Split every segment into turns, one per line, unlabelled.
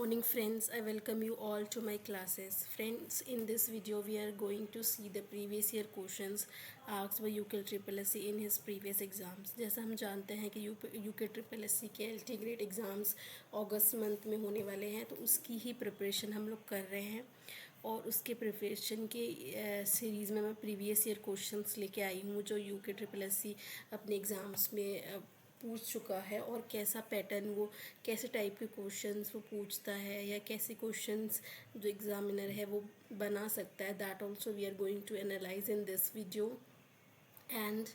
morning friends, I welcome you all to my classes. Friends, in this video we are going to see the previous year questions asked by UK Triple SC in his previous exams. जैसा हम जानते हैं कि UK Triple SC के LT grade exams अगस्त month में होने वाले हैं, तो उसकी ही प्रिपरेशन हम लोग कर रहे हैं और उसके प्रिपरेशन के सीरीज़ में मैं प्रीवियस ईयर क्वेश्चंस लेके आई हूँ जो UK Triple SC अपने एग्ज़ाम्स में पूछ चुका है और कैसा पैटर्न वो कैसे टाइप के क्वेश्चंस वो पूछता है या कैसे क्वेश्चंस जो एग्ज़ामिनर है वो बना सकता है। That also we are going to analyze in this video and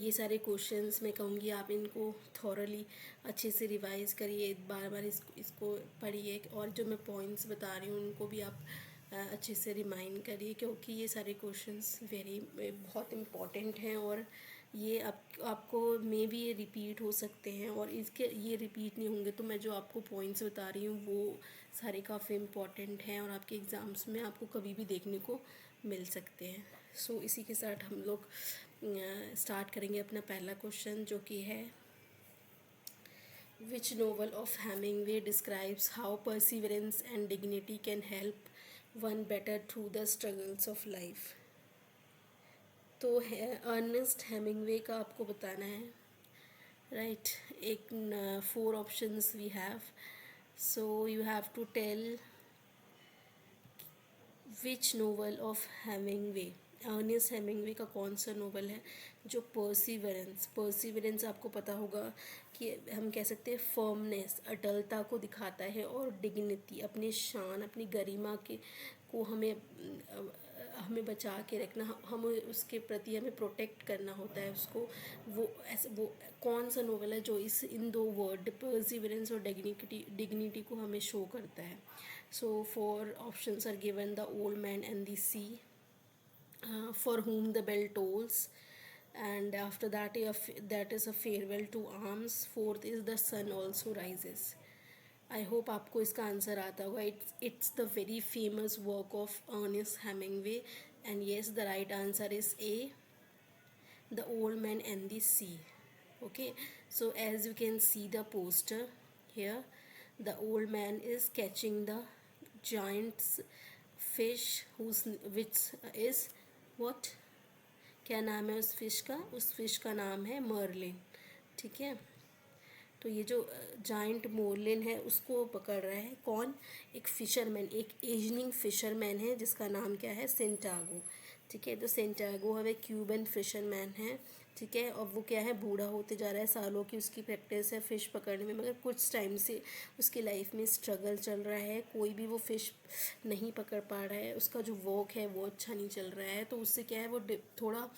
ये सारे क्वेश्चंस मैं कहूँगी आप इनको थॉरली अच्छे से रिवाइज करिए, बार बार इसको पढ़िए और जो मैं पॉइंट्स बता रही हूँ उनको भी आप अच्छे से रिमाइंड करिए, क्योंकि ये सारे क्वेश्चंस बहुत इम्पॉर्टेंट हैं और ये आपको मे भी ये रिपीट हो सकते हैं और इसके ये रिपीट नहीं होंगे तो मैं जो आपको पॉइंट्स बता रही हूँ वो सारे काफ़ी इम्पॉर्टेंट हैं और आपके एग्ज़ाम्स में आपको कभी भी देखने को मिल सकते हैं। सो इसी के साथ हम लोग स्टार्ट करेंगे अपना पहला क्वेश्चन, जो कि है which novel of Hemingway describes how perseverance and dignity can help one better through the struggles of life. तो अर्नेस्ट हेमिंगवे का आपको बताना है, राइट। एक 4 options we have, so you have to tell which novel of Hemingway, Ernest Hemingway का कौन सा novel है जो परसिवरेंस आपको पता होगा कि हम कह सकते हैं फर्मनेस, अटलता को दिखाता है, और डिग्निटी अपनी शान अपनी गरिमा के को हमें बचा के रखना, हम उसके प्रति हमें प्रोटेक्ट करना होता है उसको। वो कौन सा नोवेल है जो इन दो वर्ड परसिवरेंस और डिग्निटी को हमें शो करता है। So 4 options are given, the old man and the sea, for whom the bell tolls, and after that that is a farewell to arms, fourth is the sun also rises. I hope आपको इसका answer आता होगा। It's the very famous work of Ernest Hemingway and yes the right answer is A, the old man and the sea. okay, so as you can see the poster here, the old man is catching the giant fish which is what, क्या नाम है उस fish का? उस fish का नाम है Merlin, ठीक है। तो ये जो जाइंट मोरलिन है उसको पकड़ रहा है कौन? एक फ़िशरमैन, एक एजनिंग फ़िशरमैन है जिसका नाम क्या है? सेंटागो, ठीक है। तो सेंटागो हमें क्यूबन फिशरमैन है, ठीक है, और वो क्या है, बूढ़ा होते जा रहा है, सालों की उसकी प्रैक्टिस है फ़िश पकड़ने में, मगर कुछ टाइम से उसकी लाइफ में स्ट्रगल चल रहा है, कोई भी वो फ़िश नहीं पकड़ पा रहा है, उसका जो वर्क है वो अच्छा नहीं चल रहा है, तो उससे क्या है वो थोड़ा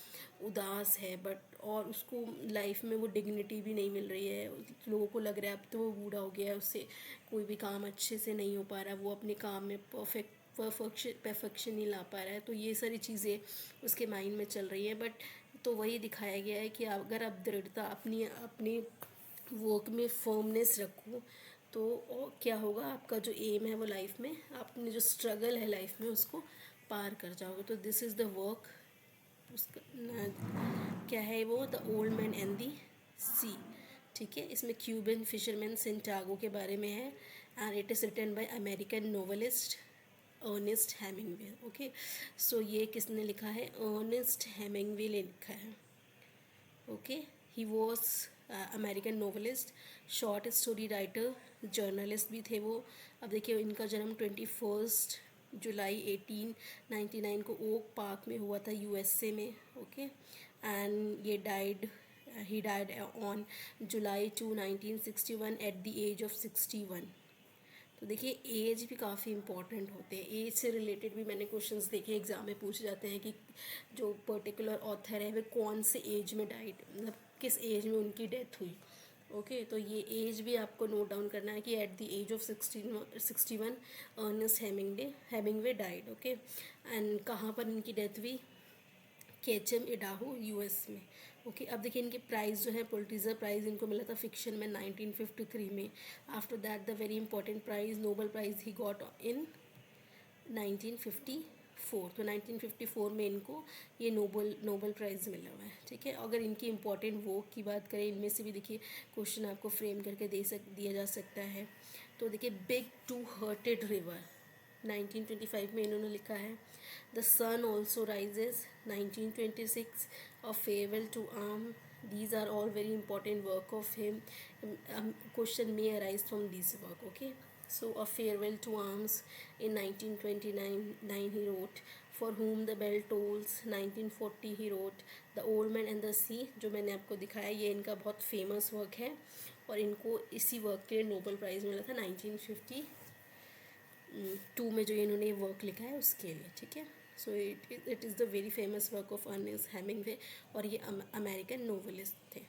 उदास है, बट और उसको लाइफ में वो डिग्निटी भी नहीं मिल रही है। लोगों को लग रहा है अब तो वो बूढ़ा हो गया है, उससे कोई भी काम अच्छे से नहीं हो पा रहा, वो अपने काम में परफेक्शन नहीं ला पा रहा है, तो ये सारी चीज़ें उसके माइंड में चल रही है। बट तो वही दिखाया गया है कि अगर आप दृढ़ता अपनी वर्क में फर्मनेस रखो तो क्या होगा, आपका जो एम है वो लाइफ में, आपने जो स्ट्रगल है लाइफ में उसको पार कर जाओगे। तो दिस इज़ द वर्क, उसका क्या है वो, the old man and the sea, ठीक है। इसमें क्यूबन फिशरमैन सेंटागो के बारे में है and it is written by American novelist Ernest Hemingway. Okay, so ये किसने लिखा है? अर्नेस्ट हेमिंगवे ने लिखा है। Okay, he was American novelist, short story writer, journalist भी थे वो। अब देखिए इनका जन्म 21 जुलाई 1899 को ओक पार्क में हुआ था यूएसए में। Okay, and he died on July 2, 1961 at the age of 61। तो देखिए एज भी काफ़ी इंपॉर्टेंट होते हैं, एज से रिलेटेड भी मैंने क्वेश्चंस देखे एग्ज़ाम में पूछे जाते हैं कि जो पर्टिकुलर ऑथर है वे कौन से एज में डाइड, मतलब किस एज में उनकी डेथ हुई। ओके, तो ये एज भी आपको नोट डाउन करना है कि at the age of 61 Ernest Hemingway died. Okay, and कहाँ पर इनकी डेथ हुई? केचम इडाहो यूएस में। ओके, अब देखिए इनके प्राइज़ जो है, पुलिट्ज़र प्राइज़ इनको मिला था फिक्शन में 1953 में। After that the very important prize, Nobel prize he got in 1954 4, तो 1954 में इनको ये नोबल प्राइज़ मिला हुआ है, ठीक है। अगर इनकी इम्पोर्टेंट वर्क की बात करें, इनमें से भी देखिए क्वेश्चन आपको फ्रेम करके दिया जा सकता है। तो देखिए बिग टू हर्टेड रिवर 1925 में इन्होंने लिखा है। The sun also rises 1926, a farewell to arm, these are all very important work of him. Question may arise from this work, okay. So a farewell to arms in 1929 he wrote. For whom the bell tolls 1940 he wrote. The old man and the sea, जो मैंने आपको दिखाया, ये इनका बहुत famous work है और इनको इसी वर्क के लिए नोबेल प्राइज़ मिला था 1952 में, जो इन्होंने वर्क लिखा है उसके लिए, ठीक है। So it is the very famous work of Ernest Hemingway और ये अमेरिकन नोवेलिस्ट थे।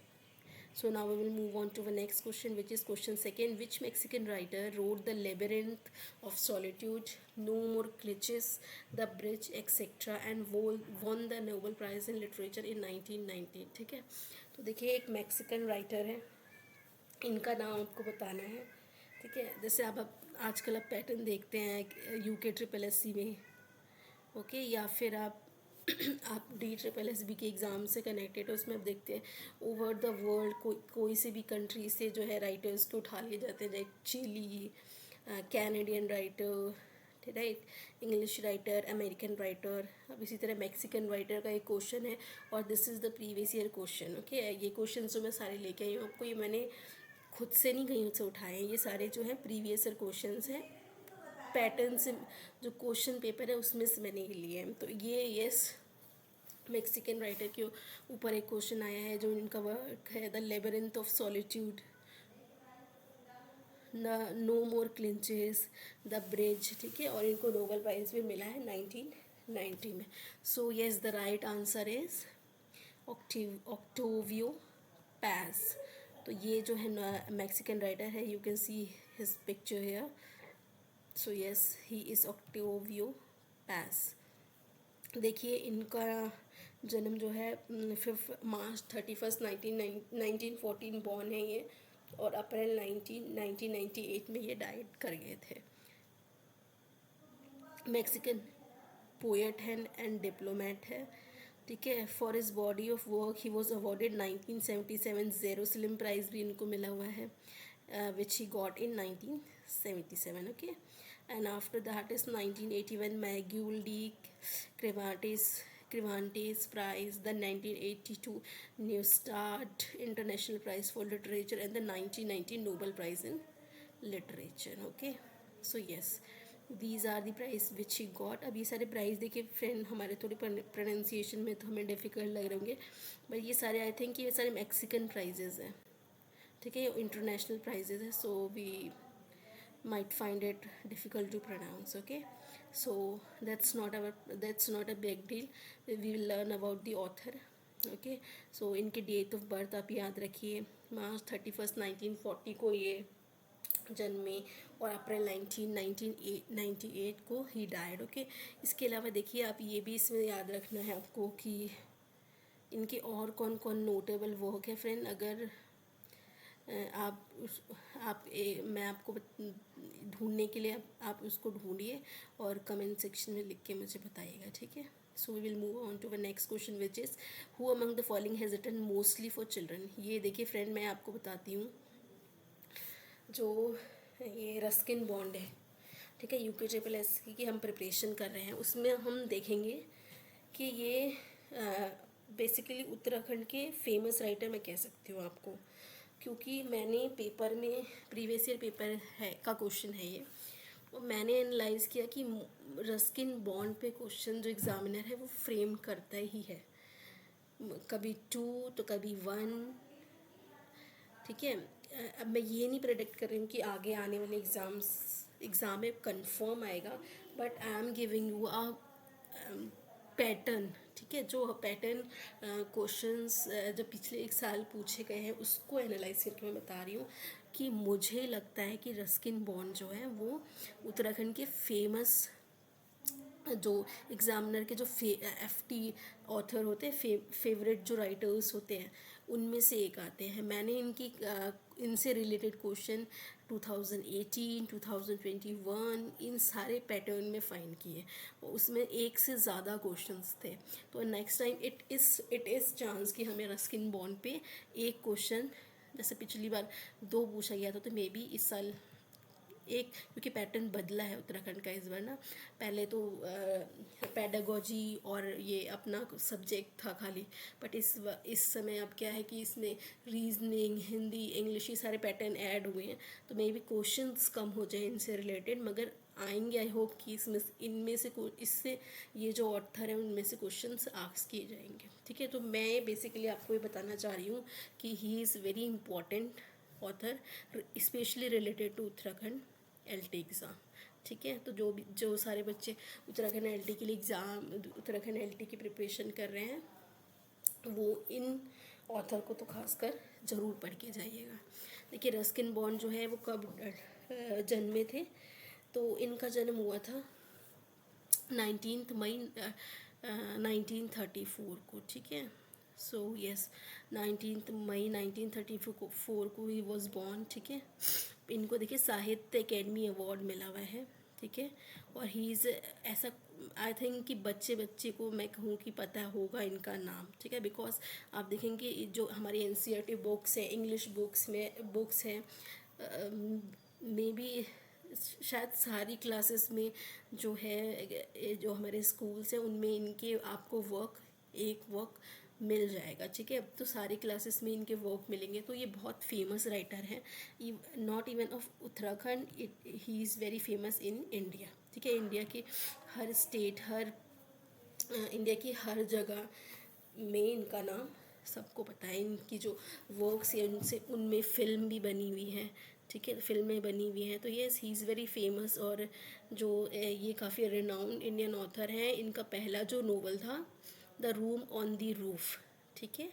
So now we will move on to the next question, which is question second. Which Mexican writer wrote The Labyrinth of Solitude, No More Glitches, The Bridge, etc. and won the Nobel Prize in Literature in 1990? ठीक है, तो देखिए एक Mexican writer है, इनका नाम आपको बताना है, ठीक है। जैसे आप आजकल आप पैटर्न देखते हैं UK SSS में, ओके, या फिर आप आप DSSB के एग्ज़ाम से कनेक्टेड हो, उसमें आप देखते हैं ओवर द वर्ल्ड कोई से भी कंट्री से जो है राइटर्स को उठा लिए जाते हैं, like Chile, Canadian writer, right, English writer, American writer. अब इसी तरह मैक्सिकन राइटर का एक क्वेश्चन है और this is the previous year question, okay. ये क्वेश्चन जो मैं सारे लेके आई हूँ आपको, ये मैंने खुद से नहीं कहीं से उठाए हैं, ये सारे जो है प्रीवियस ईयर क्वेश्चन हैं, पैटर्न से जो क्वेश्चन पेपर है उसमें से मैंने लिए हैं। तो ये यस मैक्सिकन राइटर के ऊपर एक क्वेश्चन आया है, जो इनका वर्क है the labyrinth of solitude, no more cliches, the bridge, ठीक है, और इनको नोबेल प्राइज़ भी मिला है 1990 में। So yes the right answer is Octavio Paz. तो ये जो है मैक्सिकन राइटर है, you can see his picture here. So yes he is Octavio Paz. देखिए इनका जन्म जो है 5 मार्च 31 1914 बॉर्न है ये, और अप्रैल 1998 में ये डाइट कर गए थे। मैक्सिकन पोएट है एंड डिप्लोमेट है, ठीक है। For his body of work he was awarded 1977 Jerusalem prize भी इनको मिला हुआ है, which he got in 1977, okay. And after that is 1981 Miguel de Cervantes Prize, the 1982 Neustadt International Prize for Literature, and the 1990 Nobel Prize in Literature, okay. So yes, these are the prize which he got. अब ये सारे price देखिए friend हमारे थोड़े pronunciation में तो हमें difficult लग रहे होंगे, बट ये सारे आई थिंक ये सारे मैक्सिकन प्राइजेज़ हैं, ठीक है, इंटरनेशनल प्राइजेज़ है, so we might find it difficult to pronounce, okay. So that's not a big deal. We will learn about the author, okay. So इनके डेट ऑफ बर्थ आप याद रखिए, मार्च 31 1940 को ये जन्मे और अप्रैल 1998 को ही डाइड, ओके। इसके अलावा देखिए आप ये भी इसमें याद रखना है आपको कि इनके और कौन कौन नोटेबल वर्क है फ्रेंड। अगर मैं आपको ढूंढने के लिए आप उसको ढूंढिए और कमेंट सेक्शन में लिख के मुझे बताइएगा, ठीक है। So we will move on to the next question, which is who among the following has written mostly for children. ये देखिए फ्रेंड मैं आपको बताती हूँ, जो ये रस्किन बॉन्ड है, ठीक है, UKSSS की हम प्रिपरेशन कर रहे हैं, उसमें हम देखेंगे कि ये बेसिकली उत्तराखंड के फेमस राइटर मैं कह सकती हूँ आपको, क्योंकि मैंने पेपर में प्रीवियस ईयर पेपर है का क्वेश्चन है ये, और मैंने एनालाइज़ किया कि रस्किन बॉन्ड पे क्वेश्चन जो एग्ज़ामिनर है वो फ्रेम करता ही है, कभी 2 तो कभी 1, ठीक है। अब मैं ये नहीं प्रेडिक्ट कर रही हूँ कि आगे आने वाले एग्ज़ाम में कंफर्म आएगा, but I am giving you a pattern, ठीक है, जो पैटर्न क्वेश्चंस जो पिछले एक साल पूछे गए हैं उसको एनालाइज करके मैं बता रही हूँ कि मुझे लगता है कि रस्किन बॉन्ड जो है वो उत्तराखंड के फेमस जो एग्ज़ामिनर के जो FT ऑथर होते हैं, फेवरेट जो राइटर्स होते हैं उनमें से एक आते हैं। मैंने इनकी इनसे रिलेटेड क्वेश्चन 2018, 2021 इन सारे पैटर्न में फाइंड किए, उसमें एक से ज़्यादा क्वेश्चंस थे। तो next time it is chance कि हमें रस्किन बॉन्ड पे एक क्वेश्चन, जैसे पिछली बार 2 पूछा गया था, तो मे बी इस साल एक, क्योंकि पैटर्न बदला है उत्तराखंड का इस बार ना। पहले तो पेडागोजी और ये अपना सब्जेक्ट था खाली, बट इस समय अब क्या है कि इसमें रीजनिंग, हिंदी, इंग्लिश, ये सारे पैटर्न ऐड हुए हैं। तो मे बी क्वेश्चंस कम हो जाए इनसे रिलेटेड, मगर आएंगे। आई होप कि इनमें से इससे ये जो ऑथर है उनमें से क्वेश्चंस आस्क किए जाएंगे। ठीक है, तो मैं बेसिकली आपको ये बताना चाह रही हूँ कि he is very important author, specially related to Uttarakhand LT exam. ठीक है, तो जो सारे बच्चे उत्तराखंड LT के लिए उत्तराखंड LT की प्रिपरेशन कर रहे हैं, वो इन ऑथर को तो खासकर ज़रूर पढ़ के जाइएगा। देखिए, रस्किन बॉन्ड जो है वो कब जन्मे थे, तो इनका जन्म हुआ था 19 मई 1934 को। ठीक है, सो यस, 19 मई 1934 को ही वॉज बॉर्न। ठीक है, इनको देखिए साहित्य अकेडमी अवार्ड मिला हुआ है। ठीक है, और ही इज़ ऐसा, आई थिंक कि बच्चे बच्चे को मैं कहूँ कि पता होगा इनका नाम। ठीक है, बिकॉज आप देखेंगे जो हमारी NCERT बुक्स है, इंग्लिश बुक्स हैं, मे बी शायद सारी क्लासेस में जो है, जो हमारे स्कूल्स हैं उनमें इनके आपको एक वर्क मिल जाएगा। ठीक है, अब तो सारी क्लासेस में इनके वर्क मिलेंगे। तो ये बहुत फेमस राइटर हैं, not even of Uttarakhand, he is very famous in India. ठीक है, इंडिया के हर स्टेट, इंडिया की हर जगह में इनका नाम सबको पता है। इनकी जो वर्क्स हैं उनमें फिल्म भी बनी हुई है। ठीक है, फिल्में बनी हुई हैं। तो yes, he is very famous, और जो ये काफ़ी रिनाउंड इंडियन ऑथर हैं। इनका पहला जो नोवेल था the room on the roof. ठीक है,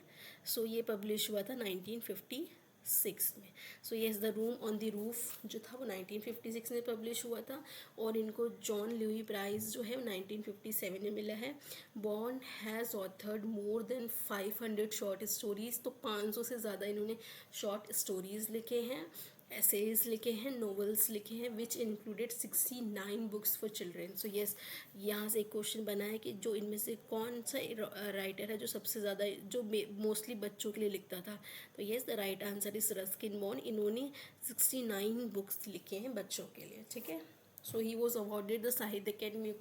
सो ये पब्लिश हुआ था 1956 में। सो yes, the room on the roof जो था वो 1956 में पब्लिश हुआ था, और इनको जॉन ल्यूई प्राइज़ जो है 1957 में मिला है। Bond has authored more than 500 short stories, तो 500 से ज़्यादा इन्होंने शॉर्ट स्टोरीज़ लिखे हैं, एसेज लिखे हैं, नॉवेल्स लिखे हैं, which included 69 books for children. So yes, यहाँ से एक क्वेश्चन बना है कि जो इनमें से कौन सा राइटर है जो सबसे ज़्यादा, जो मोस्टली बच्चों के लिए लिखता था। तो yes, the right answer is Ruskin bond. इन्होंने 69 बुक्स लिखे हैं बच्चों के लिए। ठीक है, so he was awarded the Sahitya Academy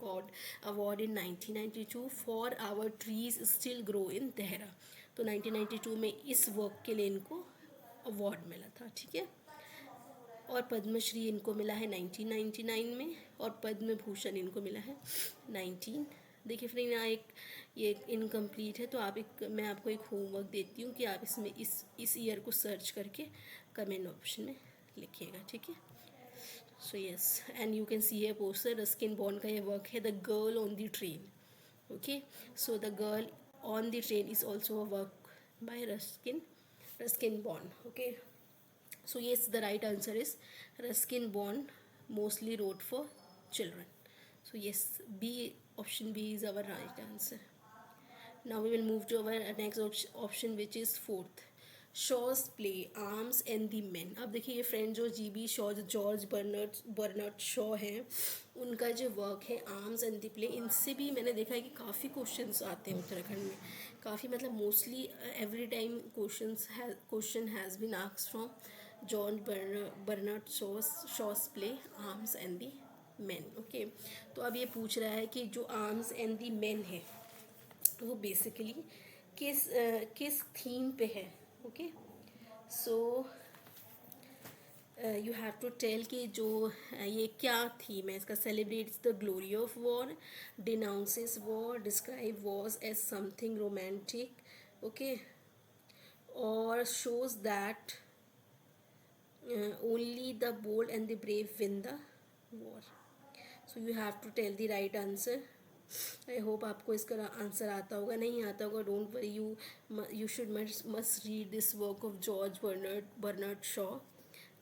Award in 1992 for Our Trees Still Grow in Tehra। तो 1992 में इस वर्क के लिए इनको अवार्ड मिला था। ठीक है, और पद्मश्री इनको मिला है 1999 में, और पद्म भूषण इनको मिला है 19। देखिए फ्रेंड, यहाँ ये इनकम्प्लीट है, तो मैं आपको एक होमवर्क देती हूँ कि आप इसमें इस ईयर को सर्च करके कमेंट ऑप्शन में लिखिएगा। ठीक है, so yes, and you can C A poster, Ruskin bond का ये वर्क है, the girl on the train. Okay, so the girl on the train is also a work by Ruskin bond. Okay, so yes, the right answer is Ruskin Bond mostly wrote for children. So yes, option B is our right answer. Now we will move to our next option, which is fourth, Shaw's play arms and the man. अब देखिए, ये friend जो GB Shaw, George Bernard Shaw हैं, उनका जो work है arms and the play, इनसे भी मैंने देखा है कि काफ़ी क्वेश्चंस आते हैं उत्तराखंड में। काफ़ी मतलब mostly every time question has been asked from George Bernard Shaw's play arms and the man. Okay, तो अब ये पूछ रहा है कि जो आर्म्स एंड दी मैन है वो बेसिकली किस थीम पे है। Okay, so you have to tell कि जो ये क्या थीम है इसका। Celebrates the glory of war, denounces war, describe wars as something romantic, okay, और shows that only the bold and the brave win the war. So you have to tell the right answer. I hope आपको इसका answer आता होगा, नहीं आता होगा don't worry, you should must read this work of George Bernard Shaw.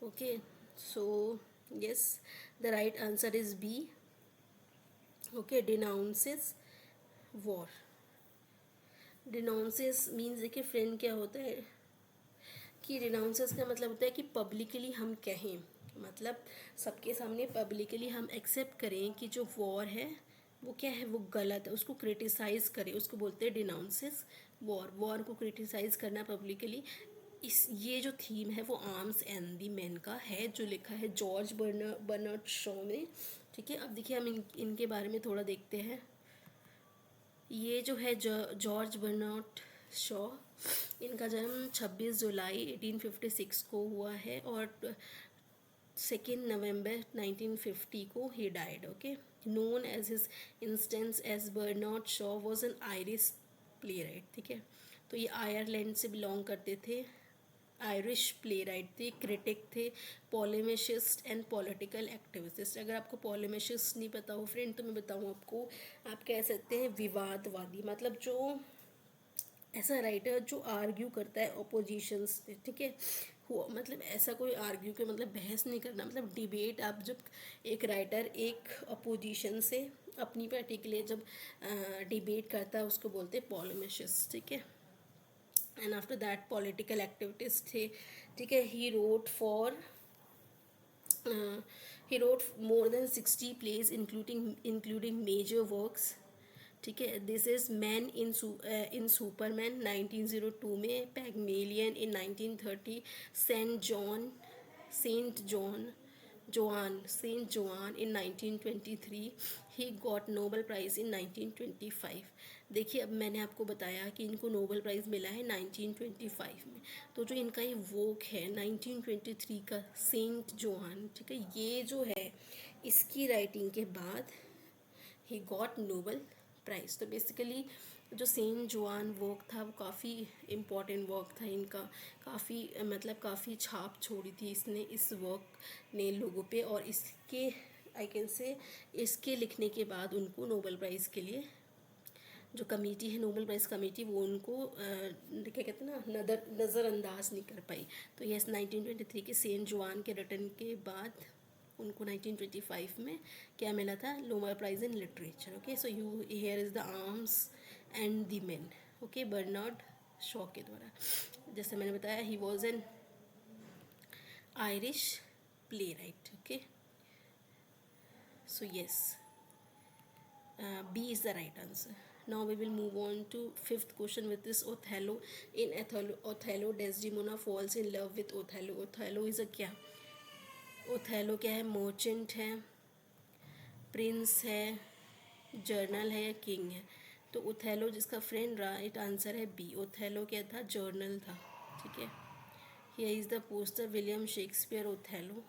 Okay, so yes, the right answer is B। Okay, denounces war. Denounces means देखिए friend क्या होता है कि रिनाउंसेस का मतलब होता है कि पब्लिकली हम कहें, मतलब सबके सामने पब्लिकली हम एक्सेप्ट करें कि जो वॉर है वो क्या है, वो गलत है, उसको क्रिटिसाइज़ करें, उसको बोलते हैं डिनाउंसेस वॉर को क्रिटिसाइज़ करना पब्लिकली। इस ये जो थीम है वो आर्म्स एंड दी मैन का है, जो लिखा है जॉर्ज बर्नार्ड शॉ ने। ठीक है, अब देखिए हम इनके बारे में थोड़ा देखते हैं। ये जो है जॉर्ज बर्नार्ड शॉ, इनका जन्म 26 जुलाई 1856 को हुआ है और 2 नवंबर 1950 को he died. Okay, known as his instance as Bernard Shaw was an Irish playwright. ठीक है, तो ये आयरलैंड से बिलोंग करते थे, आयरिश प्ले राइट थे, क्रिटिक थे, पोलेमिशिस्ट एंड पॉलिटिकल एक्टिविस्ट। अगर आपको पोलेमिशिस्ट नहीं पता हो फ्रेंड, तो मैं बताऊँ आपको, आप कह सकते हैं विवादवादी, मतलब जो ऐसा राइटर जो आर्ग्यू करता है अपोजिशंस से। ठीक है, हुआ मतलब ऐसा कोई आर्ग्यू के मतलब बहस नहीं करना, मतलब डिबेट। आप जब एक राइटर एक अपोजिशन से अपनी पार्टी के लिए जब डिबेट करता है उसको बोलते हैं पोलेमिशिस्ट। ठीक है, and after that political activities थे। ठीक है, he wrote more than 60 plays including major works. ठीक है, this is man in superman 1902 में, Pygmalion in 1930, Saint Joan in 1923, he got Nobel prize in 1925। देखिए, अब मैंने आपको बताया कि इनको नोबल प्राइज़ मिला है 1925 में, तो जो इनका ये वर्क है 1923 का सेंट जोआन, ठीक है, ये जो है इसकी राइटिंग के बाद ही गॉट नोबल प्राइज़। तो बेसिकली जो सेंट जोआन वर्क था वो काफ़ी इम्पॉर्टेंट वर्क था इनका, काफ़ी मतलब काफ़ी छाप छोड़ी थी इसने, इस वर्क ने लोगों पे, और इसके आई कैन से इसके लिखने के बाद उनको नोबल प्राइज़ के लिए जो कमेटी है, नोबल प्राइज़ कमेटी, वो उनको क्या कहते हैं ना, नज़रअंदाज नहीं कर पाई। तो यस, 1923 के सेंट जोआन के रिटर्न के बाद उनको 1925 में क्या मिला था, Nobel prize in literature. Okay, so you here is the arms and the men. Okay, Bernard Shaw के द्वारा, जैसे मैंने बताया, he was an Irish playwright. Okay, so yes, B is the right answer. Now we will move on to fifth question, with this Othello. In Othello, Desdemona falls in love with Othello. Othello is a क्या, Othello क्या है, merchant है, Prince है, journal है या king है। तो Othello जिसका फ्रेंड रहा, राइट आंसर है बी, ओथेलो क्या था, जर्नल था। ठीक है, here is the poster, William Shakespeare Othello.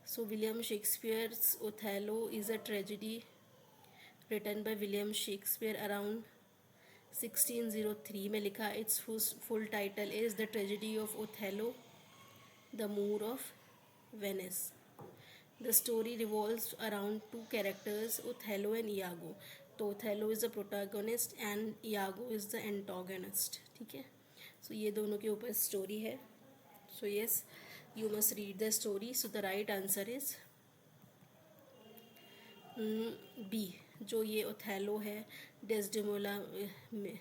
So William Shakespeare's Othello is a tragedy written by William Shakespeare around 1603 में लिखा। Its full title is The Tragedy of Othello, The Moor of Venice. The story revolves around two characters, Othello and Iago. तो Othello is the protagonist and Iago is the antagonist. ठीक है, so ये दोनों के ऊपर story है। So yes, you must read the story. So the right answer is B, जो ये ओथेलो है, डेस्डेमोना में,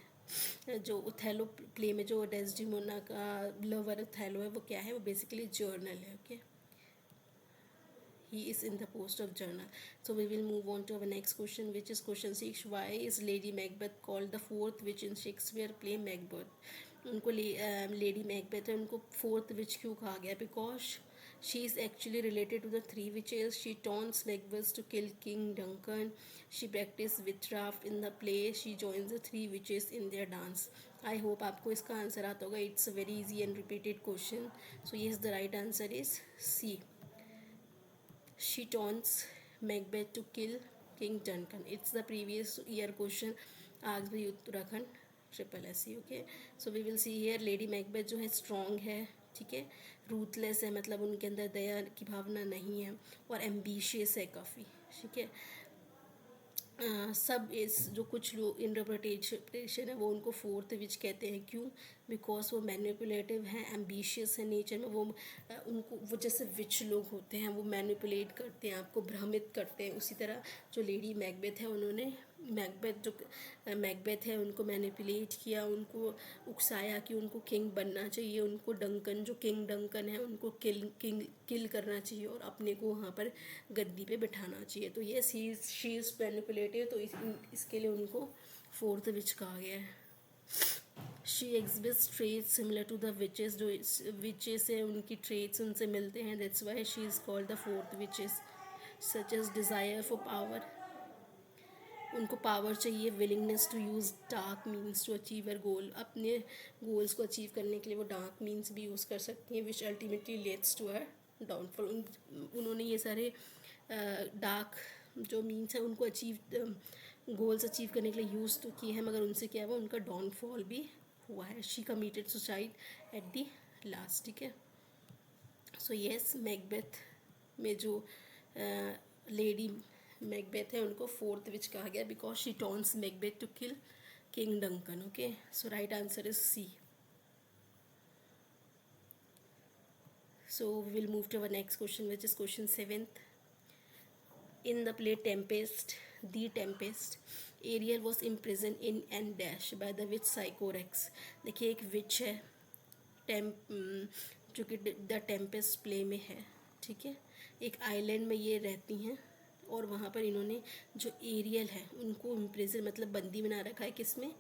जो ओथेलो प्ले में जो डेस्डेमोना का लवर ओथेलो है वो क्या है, वो बेसिकली जर्नल है। Okay, he is in the post of journal. So we will move on to our next question, which is question 6. Why is Lady Macbeth called the fourth witch in Shakespeare play Macbeth? उनको lady Macbeth है, उनको fourth witch क्यों कहा गया, because she is actually related to the three witches. She taunts Macbeth to kill King Duncan, she practice witchcraft in the play, she joins the three witches in their dance. I hope आपको इसका answer आता होगा, it's a very easy and repeated question. So yes, the right answer is c, she taunts Macbeth to kill King Duncan. It's the previous year question asked by Uttarakhand triple S C. Okay, so we will see here, lady Macbeth जो है strong है, ठीक है, ruthless है, मतलब उनके अंदर दया की भावना नहीं है, और एम्बिशियस है काफ़ी। ठीक है, सब इस जो कुछ लोग इंटरप्रिटेशन है वो उनको फोर्थ विच कहते हैं। क्यों, बिकॉज वो मैनिपुलेटिव हैं, एम्बिशियस है नेचर में, वो उनको वो जैसे विच लोग होते हैं वो मैनिपुलेट करते हैं, आपको भ्रमित करते हैं। उसी तरह जो लेडी मैकबेथ है उन्होंने मैकबेथ जो मैकबेथ है उनको मैनिपुलेट किया, उनको उकसाया कि उनको किंग बनना चाहिए, उनको डंकन जो किंग डंकन है उनको किल करना चाहिए और अपने को वहाँ पर गद्दी पे बिठाना चाहिए। तो ये शी इज़ मैनिपुलेटिव, तो इसके लिए उनको फोर्थ विच कहा गया है। She exhibits traits similar to the witches, जो विचेस है उनकी ट्रेट्स उनसे मिलते हैं, that's why she is called the fourth witches. Such as desire for power, उनको पावर चाहिए, willingness to use dark means to achieve her goal, अपने goals को अचीव करने के लिए वो डार्क मीन्स भी यूज़ कर सकती हैं, which ultimately leads to her downfall. उन्होंने ये सारे डार्क जो मीन्स हैं उनको गोल्स अचीव करने के लिए यूज़ तो किए हैं, मगर उनसे क्या हुआ, उनका डाउनफॉल भी हुआ है। She committed suicide at the last, ठीक है। सो येस, मैकबेथ में जो लेडी मैकबेथ है उनको फोर्थ विच कहा गया because she taunts Macbeth to kill King Duncan. Okay, so right answer is c. So we will move to our next question, which is question 7th. In the play Tempest, The Tempest, Ariel was imprisoned in and dash by the witch Sycorax. देखिए एक विच है जो कि the Tempest play में है, ठीक है। एक आइलैंड में ये रहती हैं और वहाँ पर इन्होंने जो एरियल है उनको इम्प्रिजन मतलब बंदी बना रखा है, किसमें,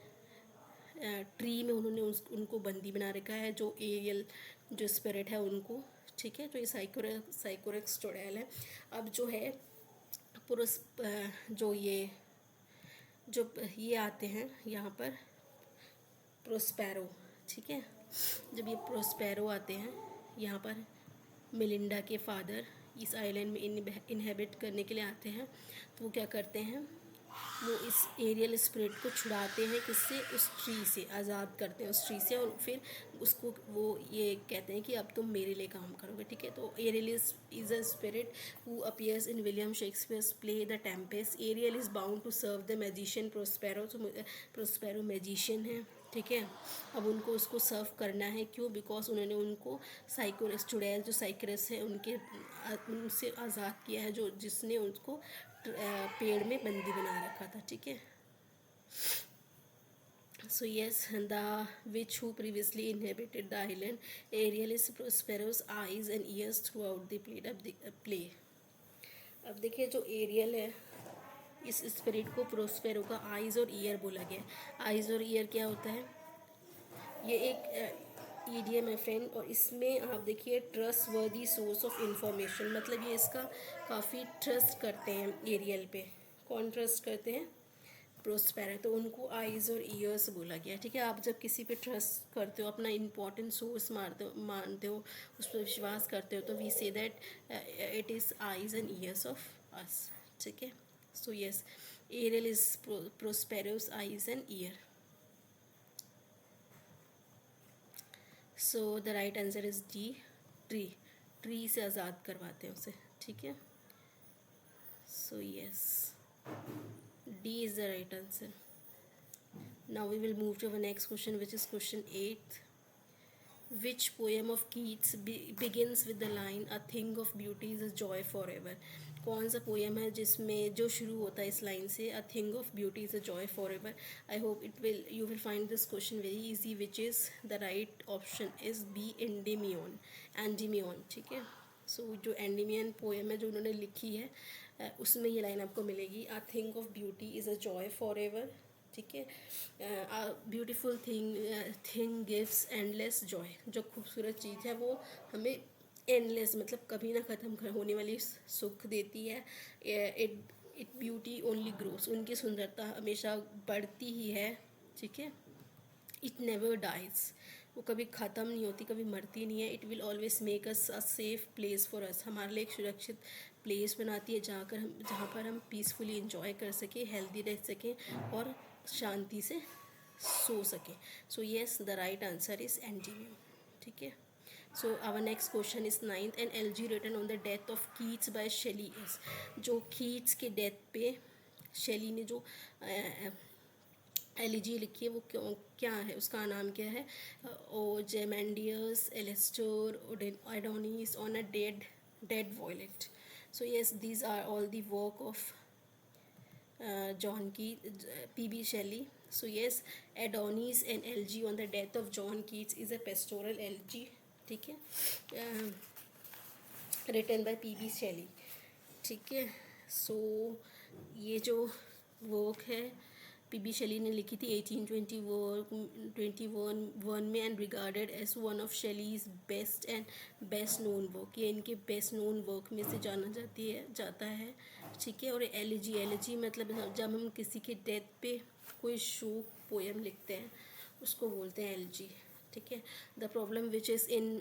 ट्री में उन्होंने उनको बंदी बना रखा है, जो एरियल जो स्पिरिट है उनको, ठीक है। तो ये साइकोरेक्स टोरैल है। अब जो है जो ये आते हैं यहाँ पर प्रोस्पेरो, ठीक है। जब ये प्रोस्पेरो आते हैं यहाँ पर, मिलिंडा के फादर इस आइलैंड में इनहेबिट करने के लिए आते हैं, तो वो क्या करते हैं, वो इस एरियल स्पिरिट को छुड़ाते हैं, किससे, उस ट्री से, आज़ाद करते हैं उस ट्री से, और फिर उसको वो ये कहते हैं कि अब तुम मेरे लिए काम करोगे, ठीक है। तो Ariel is a spirit who appears in William Shakespeare's play the tempest. Ariel is bound to serve the magician Prospero, तो प्रोस्पेरो मैजिशियन है, ठीक है। अब उनको उसको सर्व करना है, क्यों, बिकॉज उन्होंने उनको साइकोरस चुड़ैल जो साइकोरस है उनसे आज़ाद किया है, जो जिसने उसको पेड़ में बंदी बना रखा था, ठीक है। So yes, the witch who previously inhabited the island, Ariel is Prospero's eyes and ears throughout the play. अब देखिए जो एरियल है, इस स्पिरिट को प्रोस्पेरो का आइज़ और ईयर बोला गया। आइज़ और ईयर क्या होता है, ये एक ईडियम है फ्रेंड, और इसमें आप देखिए ट्रस्ट वर्दी सोर्स ऑफ इंफॉर्मेशन, मतलब ये इसका काफ़ी ट्रस्ट करते हैं एरियल पे। कौन ट्रस्ट करते हैं, प्रोस्पेरो, तो उनको आइज़ और ईयर्स बोला गया, ठीक है। आप जब किसी पे ट्रस्ट करते हो, अपना इम्पोर्टेंट सोर्स मानते हो, उस पर विश्वास करते हो, तो we say that it is eyes and ears of us, ठीक है। So yes, Ariel is Prospero's eyes and ear. So the right answer is D, tree से आज़ाद करवाते हैं उसे, ठीक है। So yes, D is the right answer. Now we will move to our next question, which is question 8th. Which poem of Keats begins with the line "A thing of beauty is a joy forever"? कौन सा poem है जिसमें जो शुरू होता है इस line से, "A thing of beauty is a joy forever"? I hope you will find this question very easy, which is the right option is B, Endymion, ठीक है। सो जो एंडीमियन पोएम है जो उन्होंने लिखी है, उसमें ये लाइन आपको मिलेगी, "A thing of beauty is a joy forever", ठीक है। Beautiful thing gives endless Joy, जो खूबसूरत चीज़ है वो हमें एंडलेस मतलब कभी ना ख़त्म होने वाली सुख देती है। इट ब्यूटी ओनली ग्रोस, उनकी सुंदरता हमेशा बढ़ती ही है, ठीक है। इट नेवर डाइज, वो कभी ख़त्म नहीं होती, कभी मरती नहीं है। It will always make us a safe place for us, हमारे लिए एक सुरक्षित प्लेस बनाती है जहाँ पर हम पीसफुली इंजॉय कर सकें, हेल्दी रह सकें और शांति से सो सकें। So yes, the right answer is Endymion, ठीक है। So our next question is 9th. An elegy written on the death of Keats by Shelley is, जो कीट्स के डेथ पे शेली ने जो एलिजी लिखी है वो क्या है, उसका नाम क्या है, Ozymandias Alastor Adonis on a dead violet. So yes, these are all the work of John की P B Shelley. So yes, Adonis and LG on the death of John Keats is a pastoral elegy. ठीक है, written by PB शेली. ठीक है. सो ये जो work है PB शेली ने लिखी थी 1821 में and regarded as one of Shelley's best and best known work. ये इनके बेस्ट नोन वर्क में से जाता है. ठीक है. और एलिजी मतलब जब हम किसी के डेथ पे कोई शोक पोएम लिखते हैं उसको बोलते हैं एलिजी. ठीक है. The problem which is in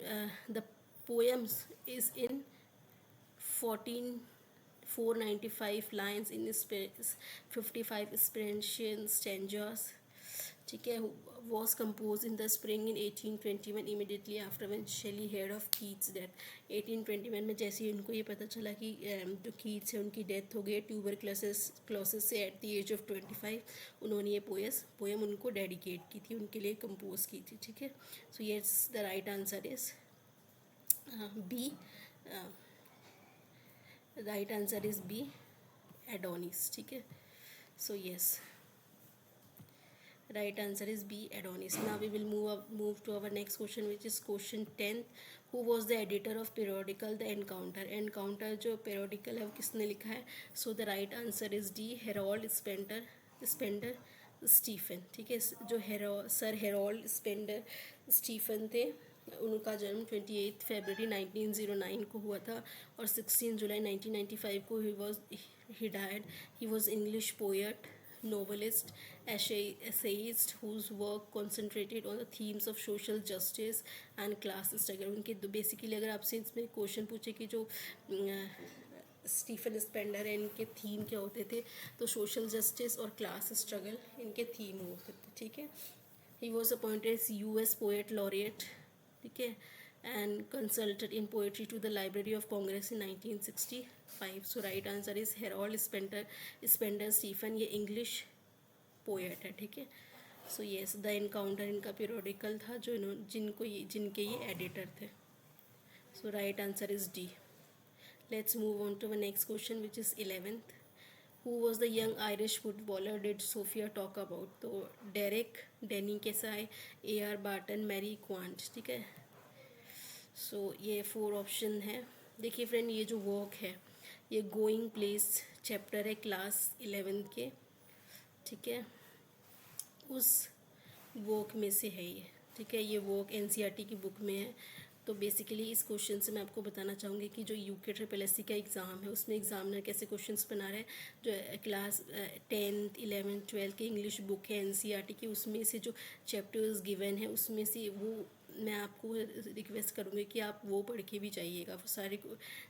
the poems is in 495 lines in 55 Spanish stanzas. ठीक है. Was composed in the spring in 1821 immediately after when Shelley heard of Keats' death. 1821 में जैसे ही उनको ये पता चला कि जो कीट्स है उनकी डेथ हो गई ट्यूबरक्लोसिस से एट द एज ऑफ 25, उन्होंने ये पोएम उनको डेडिकेट की थी, उनके लिए कंपोज की थी. ठीक है. So yes, the right answer is B. Right answer is B, Adonais. ठीक है. So yes, right answer is B, Adonis. Now we will move to our next question, which is question 10. Who was the editor of periodical The Encounter जो periodical है वो किसने लिखा है? So the right answer is D, Harold Spender Stephen. ठीक है. जो sir Harold Spender Stephen थे उनका जन्म 28 फरवरी 1909 को हुआ था और 16 जुलाई 1995 को he died. He was English poet, novelist, essayist whose work concentrated on the themes of social justice and class struggle. उनके बेसिकली अगर आपसे इसमें क्वेश्चन पूछे कि जो स्टीफन स्पेंडर है इनके थीम क्या होते थे, तो सोशल जस्टिस और क्लास स्ट्रगल इनके थीम होते थे. ठीक है. He was appointed US poet laureate. ठीक है. and consulted in poetry to the Library of Congress in 1965. So right answer is Harold Spender Stephen. ये English poet है. ठीक है. So yes, The Encounter इनका periodical था जो जिनके ये editor थे. So right answer is D. Let's move on to the next question, which is 11th. Who was the young Irish footballer did Sophia talk about? तो Derek, डेनी केसाई, AR Barton, Mary quant. ठीक है. सो ये 4 option है. देखिए friend, ये जो work है ये गोइंग प्लेस चैप्टर है क्लास 11 के. ठीक है. उस वर्क में से है ये. ठीक है. ये वर्क NCERT की बुक में है. तो बेसिकली इस क्वेश्चन से मैं आपको बताना चाहूँगी कि जो UK SSC का एग्ज़ाम है उसमें एग्जामिनर कैसे क्वेश्चंस बना रहे हैं. जो क्लास 10th 11th 12th की इंग्लिश बुक है NCERT की, उसमें से जो चैप्टर्स गिवन है उसमें से वो मैं आपको रिक्वेस्ट करूँगी कि आप वो पढ़ के भी जाइएगा, वो सारे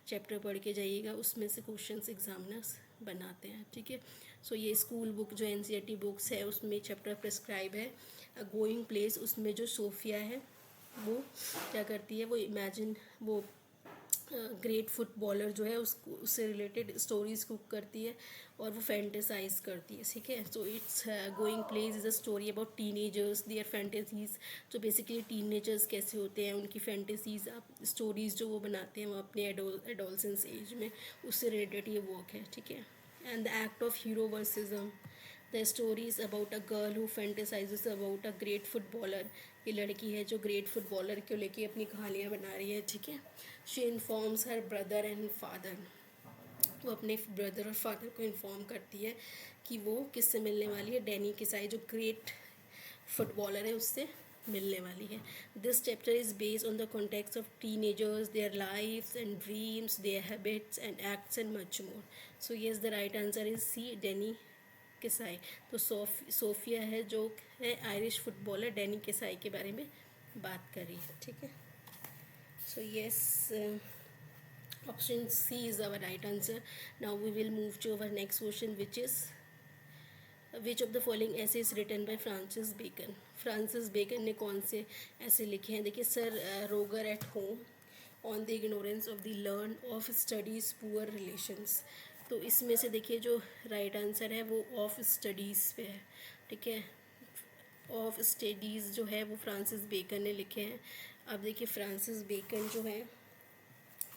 चैप्टर पढ़ के जाइएगा. उसमें से क्वेश्चंस एग्जामिनर्स बनाते हैं. ठीक है. सो ये स्कूल बुक जो NCERT बुक्स है उसमें चैप्टर प्रिस्क्राइब है. गोइंग प्लेस उसमें जो सोफिया है वो क्या करती है, वो इमेजिन वो ग्रेट फुटबॉलर जो है उससे रिलेटेड स्टोरीज कुक करती है और वो फैंटेसाइज करती है. ठीक है. So it's going place is a story about teenagers, there fantasies. जो बेसिकली टीनेजर्स कैसे होते हैं, उनकी फैंटेसीज, स्टोरीज जो वो बनाते हैं वो अपने एडोलसेंस एज में, उससे रिलेटेड ये वर्क है. ठीक है. And the act of hero worship. The story is about a girl who fantasizes about a great footballer. ये लड़की है जो ग्रेट फुटबॉलर को लेके अपनी कहानियाँ बना रही है. ठीक है. She informs her brother and father. वो अपने ब्रदर और फादर को इन्फॉर्म करती है कि वो किससे मिलने वाली है, डैनी किसाई जो ग्रेट फुटबॉलर है उससे मिलने वाली है. This chapter is based on the context of teenagers, their lifes and dreams, their habits and acts and much more. So yes, the right answer is c, Danny Kissai. तो Sophia है जो है Irish footballer, Danny किसाई के बारे में बात कर रही है. ठीक है. So yes, option C is our right answer. Now we will move to our next question, which is which of the following essay is written by Francis Bacon. Francis Bacon ने कौन से ऐसे लिखे हैं? देखिए, sir Roger at home, on the ignorance of the learn, of studies, poor relations. तो इसमें से देखिए जो राइट आंसर है वो ऑफ स्टडीज़ पे है. ठीक है. ऑफ स्टडीज़ जो है वो फ्रांसिस बेकन ने लिखे हैं. अब देखिए फ्रांसिस बेकन जो है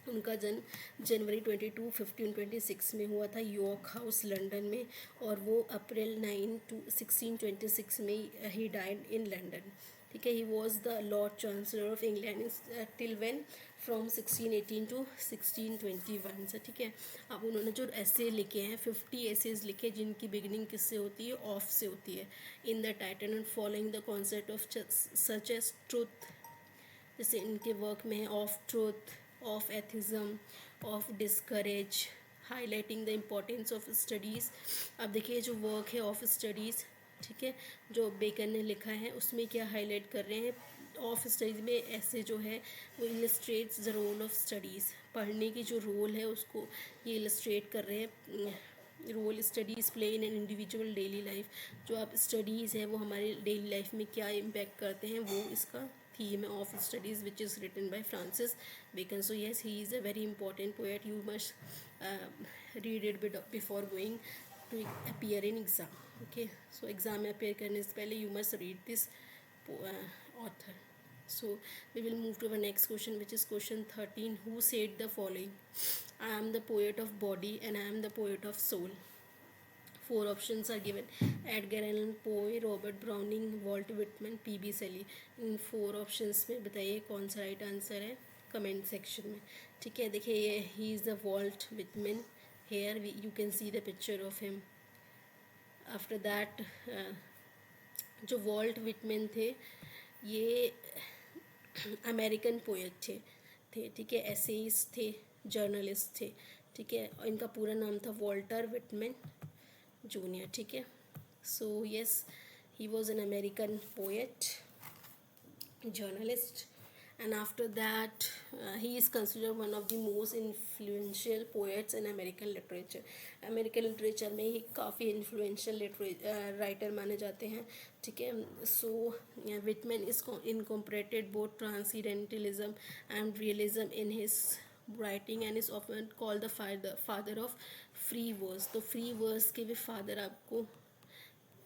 उनका जन्म जनवरी 22 1526 में हुआ था यॉर्क हाउस लंदन में, और वो अप्रैल 9 1626 में ही डाइड इन लंदन। ठीक है, he was the lord chancellor of England till when from 1618 to 1621 से। ठीक है, अब उन्होंने जो ऐसे लिखे हैं 50 एसेज लिखे, जिनकी बिगिनिंग किससे होती है, ऑफ से होती है। In the title and following the concept of such as truth, जैसे इनके वर्क में है of truth, of atheism, of discourage, highlighting the importance of studies. अब देखिए जो वर्क है ऑफ स्टडीज़, ठीक है, जो बेकन ने लिखा है उसमें क्या हाईलाइट कर रहे हैं, ऑफ स्टडीज़ में ऐसे जो है वो illustrates the role of studies, पढ़ने की जो रोल है उसको ये इलस्ट्रेट कर रहे हैं। Role studies play in an individual daily life, जो आप स्टडीज़ है वो हमारे डेली लाइफ में क्या इम्पैक्ट करते हैं, वो इसका theme of studies, which is written by Francis Bacon. So yes, he is a very important poet. You must read it before going to appear in exam. Okay, so exam में appear करने से पहले you must read this author. So we will move to our next question, which is question 13. Who said the following? I am the poet of body and I am the poet of soul. 4 options are given: Edgar Allan Poe, Robert Browning, Walt Whitman, P B. Shelley. इन 4 options में बताइए कौन सा right answer है, comment section में। ठीक है, देखिए ये ही is the Walt Whitman, here you can see the picture of him. After that जो वॉल्ट विटमैन थे ये अमेरिकन पोएट थे। ठीक है, एसेइस्ट थे, जर्नलिस्ट थे। ठीक है, और इनका पूरा नाम था वॉल्टर विटमैन जूनियर। ठीक है, so yes, he was an American poet, journalist, and after that he is considered one of the most influential poets in American literature. American literature में ही काफ़ी influential writer माने जाते हैं। ठीक है, so Whitman is incorporated both transcendentalism and realism in his writing and is often called the father of free verse. तो free verse के भी father आपको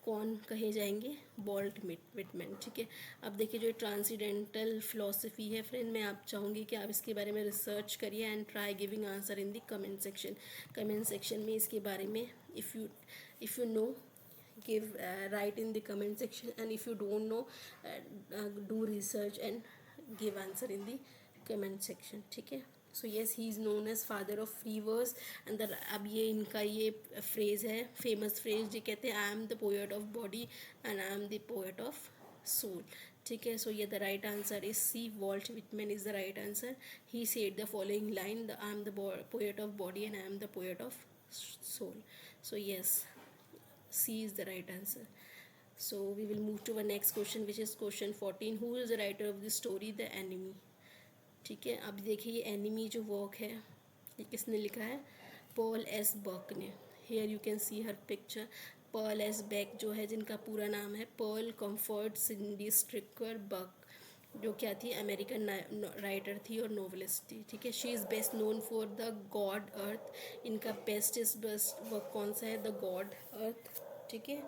कौन कहे जाएंगे, वॉल्ट विटमैन। ठीक है, अब देखिए जो ट्रांसीडेंटल फिलोसफी है फ्रेंड, मैं आप चाहूँगी कि आप इसके बारे में रिसर्च करिए and try giving answer in the comment section. Comment section में इसके बारे में if you know give write in the comment section, and if you don't know do research and give answer in the comment section. ठीक है, so yes, he is known as father of free verse and अब ये इनका ये phrase है, famous phrase, जो कहते हैं I am the poet of body and I am the poet of soul. ठीक है, so yeah, the right answer is C, Walt Whitman is the right answer. He said the following line, I am the poet of body and I am the poet of soul. So yes, C is the right answer. So we will move to our next question, which is question 14. Who is the writer of the story The Enemy? ठीक है, अब देखिए ये enemy जो work है ये किसने लिखा है, पॉल एस बक ने। Here you can see her picture. Paul S Buck जो है, जिनका पूरा नाम है पर्ल कम्फर्ट सिंडी स्ट्रिकर बक, जो क्या थी, अमेरिकन राइटर थी और नोवेलिस्ट थी। ठीक है, she is best known for the good earth. इनका बेस्ट वर्क कौन सा है, द गॉड अर्थ। ठीक है,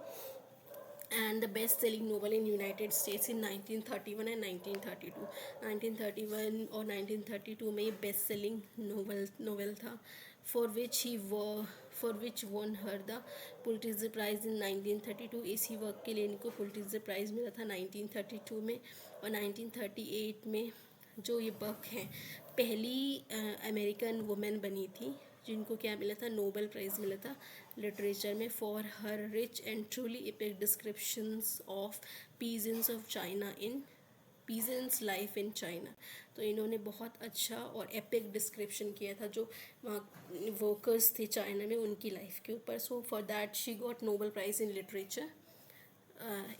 and the best selling novel in United States in 1931 and 1932. 1931 और 1932 में ये बेस्ट सेलिंग नोवेल था, for which won her the Pulitzer Prize in 1932. इसी वर्क के लिए इनको पुलिट्जर प्राइज़ मिला था 1932 में, और 1938 में जो ये बक है पहली अमेरिकन वुमेन बनी थी जिनको क्या मिला था, नोबेल प्राइज़ मिला था लिटरेचर में, for her rich and truly epic descriptions of peasants of China in peasants life in China. तो इन्होंने बहुत अच्छा और एपिक डिस्क्रिप्शन किया था जो वहाँ वर्कर्स थे चाइना में उनकी लाइफ के ऊपर। So for that she got Nobel prize in literature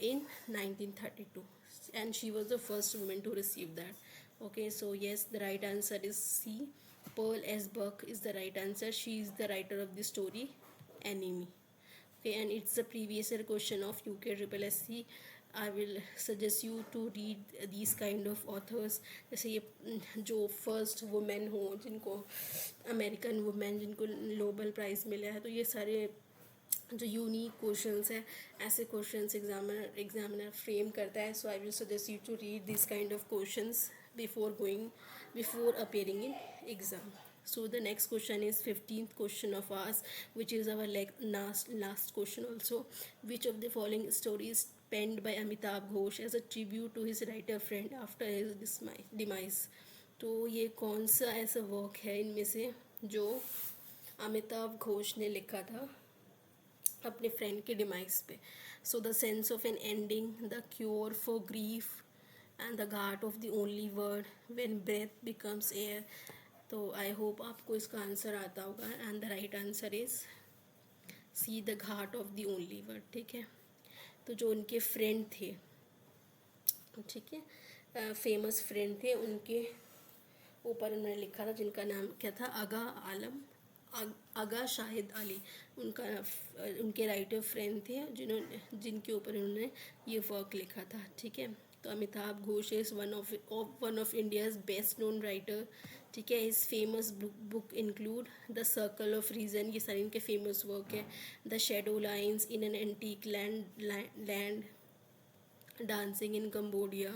in 1932 and she was the first woman to receive that. Okay, so yes, the right answer is C, Pearl S. Buck is the right answer. She is the writer of the story Enemy. Okay, and it's a previous year question of UK SSC. I will suggest you to read these kind of authors, जैसे ये जो first women हो जिनको American women जिनको Nobel prize मिला है, तो ये सारे जो यूनिक क्वेश्चंस है, ऐसे क्वेश्चंस एग्जामिनर फ्रेम करता है. So I will suggest you to read this kind of questions before going before appearing in exam. So the next question is 15th question of ours, which is our last question also. Which of the following stories penned by Amitabh Ghosh as a tribute to his writer friend after his demise? तो ये कौन सा ऐसा work है इनमें से जो अमिताभ घोष ने लिखा था अपने फ्रेंड के डिमाइस पे? So the sense of an ending, the cure for grief, and the ghat of the only word, when breath becomes air. तो आई होप आपको इसका आंसर आता होगा, and the right answer is C, the ghat of the only word. ठीक है, तो जो उनके फ्रेंड थे, ठीक है, फेमस फ्रेंड थे, उनके ऊपर उन्होंने लिखा था, जिनका नाम क्या था, आगा आलम, आगा शाहिद अली. उनका उनके राइटर फ्रेंड थे जिनके ऊपर उन्होंने ये वर्क लिखा था. ठीक है, तो Amitabh Ghosh is one of India's best known writer. ठीक है, his famous book include the circle of reason, ये सारे इनके फेमस वर्क है. The shadow lines in an antique land, dancing in Cambodia,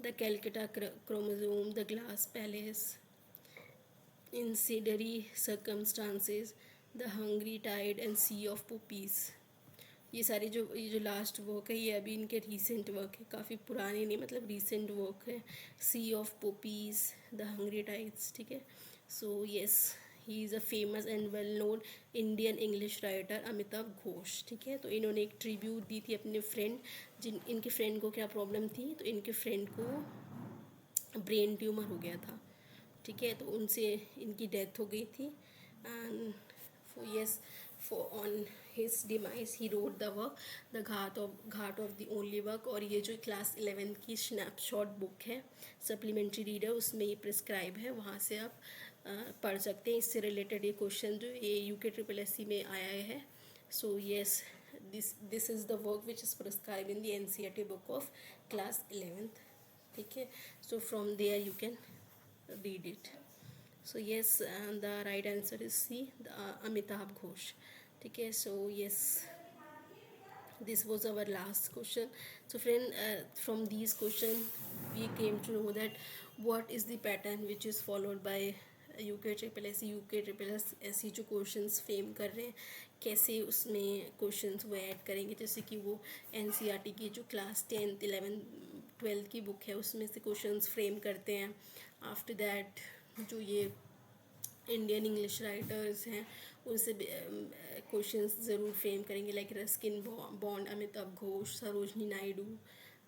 the Calcutta chromosome, the glass palace, incendiary circumstances, the hungry tide and sea of poppies. ये जो last work है, ये अभी इनके रीसेंट वर्क है, काफ़ी पुराने नहीं, मतलब रीसेंट वर्क है. सी ऑफ पोपीज, द हंग्री टाइड्स. ठीक है, so yes, he is a famous and well known Indian English writer Amitabh Ghosh. ठीक है, तो इन्होंने एक ट्रिब्यूट दी थी अपने फ्रेंड, इनके फ्रेंड को क्या प्रॉब्लम थी, तो इनके फ्रेंड को ब्रेन ट्यूमर हो गया था. ठीक है, तो उनसे इनकी डेथ हो गई थी. And for on his demise he road the work the ghat of the only work. और ये जो क्लास 11 की स्नैपशॉट बुक है, सप्लीमेंट्री रीडर, उसमें ये प्रिस्क्राइब है, वहाँ से आप पढ़ सकते हैं. इससे रिलेटेड ये क्वेश्चन जो ये UKSSC में आया है. So yes, this is the work which is prescribe in the NCERT book of class 11th. ठीक है, so from there you can read it. So yes, and the right answer is C, the Amitabh Ghosh. ठीक है, so yes, this was our last question. So friend, from these question we came to know that what is the pattern which is followed by UKSSC जो questions fame कर रहे हैं, कैसे उसमें questions वो add करेंगे. जैसे कि वो NCERT की जो क्लास 10th 11th 12th की बुक है, उसमें से क्वेश्चंस फ्रेम करते हैं. आफ्टर दैट जो ये इंडियन इंग्लिश राइटर्स हैं, उनसे क्वेश्चंस ज़रूर फ्रेम करेंगे, like Ruskin Bond, Amitabh Ghosh, Sarojini Naidu.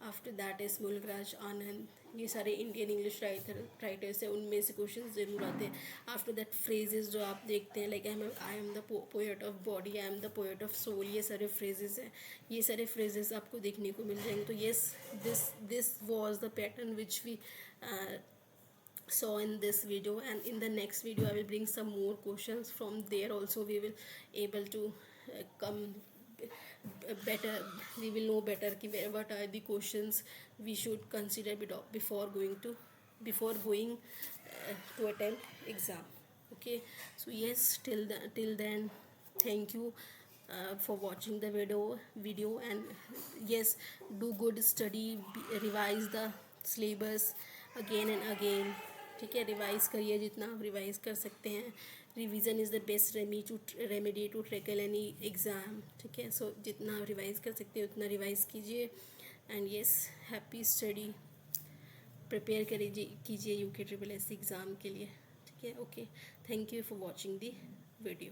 After that is Mulk Raj Anand. ये सारे इंडियन इंग्लिश राइटर्स हैं, उनमें से क्वेश्चन ज़रूर आते हैं. आफ्टर दैट फ्रेजेस जो आप देखते हैं, like I am the poet of body, I am the poet of soul, ये सारे फ्रेजेस हैं. ये सारे फ्रेजेस आपको देखने को मिल जाएंगे. तो yes, this was the pattern which we saw in this video, and in the next video I will bring some more questions. From there also we will able to come better, we will know better ki what are the questions we should consider before going to attempt exam. Okay, so yes, till then thank you for watching the video, and yes, do good study, revise the syllabus again and again. ठीक है, revise करिए जितना आप revise कर सकते हैं. Revision is the best remedy to tackle any exam. ठीक है, सो जितना आप रिवाइज़ कर सकते हैं उतना रिवाइज़ कीजिए. And yes, happy study, prepare कीजिए UKSSC एग्ज़ाम के लिए. ठीक है, okay, thank you for watching the video.